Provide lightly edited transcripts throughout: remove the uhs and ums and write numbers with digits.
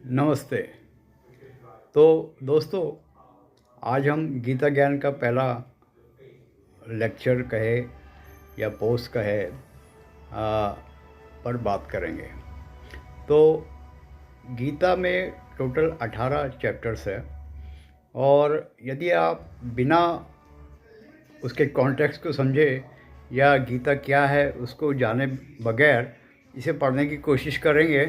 नमस्ते। तो दोस्तों, आज हम गीता ज्ञान का पहला लेक्चर कहे या पोस्ट कहे पर बात करेंगे। तो गीता में टोटल 18 चैप्टर्स है और यदि आप बिना उसके कॉन्टेक्स्ट को समझे या गीता क्या है उसको जाने बगैर इसे पढ़ने की कोशिश करेंगे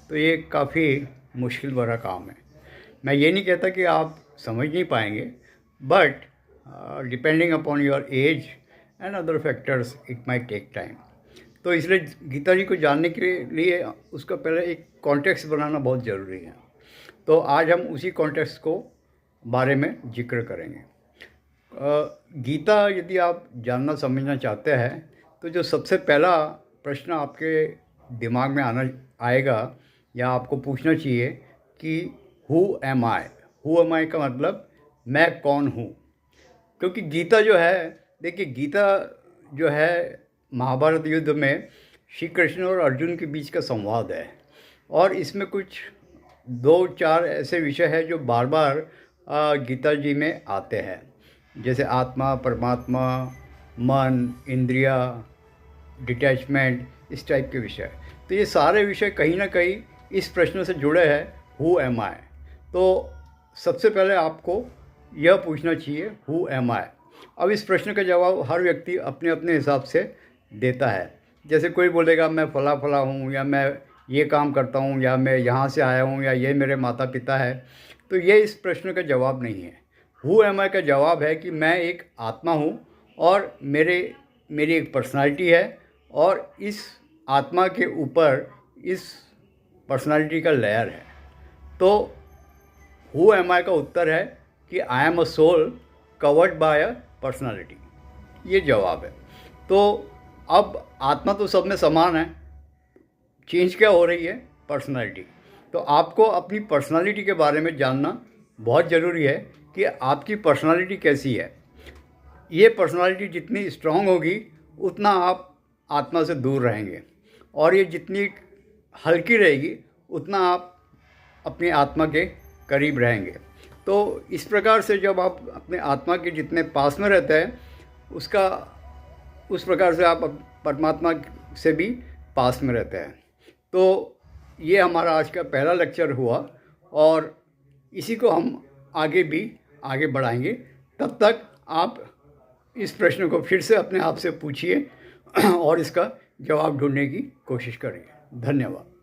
तो ये काफ़ी मुश्किल भरा काम है। मैं ये नहीं कहता कि आप समझ नहीं पाएंगे, but depending upon your age and other factors it might take time. तो इसलिए गीता जी को जानने के लिए उसका पहले एक कॉन्टेक्स्ट बनाना बहुत ज़रूरी है। तो आज हम उसी कॉन्टेक्स्ट को बारे में जिक्र करेंगे। गीता यदि आप जानना समझना चाहते हैं तो जो सबसे पहला प्रश्न आपके दिमाग में आएगा या आपको पूछना चाहिए कि who am I. Who am I का मतलब मैं कौन हूँ। क्योंकि गीता जो है, देखिए गीता जो है महाभारत युद्ध में श्री कृष्ण और अर्जुन के बीच का संवाद है और इसमें कुछ 2-4 ऐसे विषय हैं जो बार बार गीता जी में आते हैं, जैसे आत्मा, परमात्मा, मन, इंद्रिया, डिटैचमेंट, इस टाइप के विषय। तो ये सारे विषय कहीं ना कहीं इस प्रश्न से जुड़े हैं, हु एम आई। तो सबसे पहले आपको यह पूछना चाहिए हु एम आई। अब इस प्रश्न का जवाब हर व्यक्ति अपने अपने हिसाब से देता है। जैसे कोई बोलेगा मैं फला फला हूँ, या मैं ये काम करता हूँ, या मैं यहाँ से आया हूँ, या ये मेरे माता पिता है। तो ये इस प्रश्न का जवाब नहीं है। हु एम आई का जवाब है कि मैं एक आत्मा हूँ और मेरी एक पर्सनालिटी है और इस आत्मा के ऊपर इस पर्सनालिटी का लेयर है। तो हु एम आई का उत्तर है कि I am a soul covered by a personality. ये जवाब है। तो अब आत्मा तो सब में समान है, चेंज क्या हो रही है? पर्सनालिटी। तो आपको अपनी पर्सनालिटी के बारे में जानना बहुत ज़रूरी है कि आपकी पर्सनालिटी कैसी है। ये पर्सनालिटी जितनी स्ट्रांग होगी उतना आप आत्मा से दूर रहेंगे, और ये जितनी हल्की रहेगी उतना आप अपनी आत्मा के करीब रहेंगे। तो इस प्रकार से जब आप अपने आत्मा के जितने पास में रहते हैं उस प्रकार से आप परमात्मा से भी पास में रहते हैं। तो ये हमारा आज का पहला लेक्चर हुआ और इसी को हम आगे बढ़ाएंगे। तब तक आप इस प्रश्न को फिर से अपने आप से पूछिए और इसका जवाब ढूंढने की कोशिश करिए। धन्यवाद।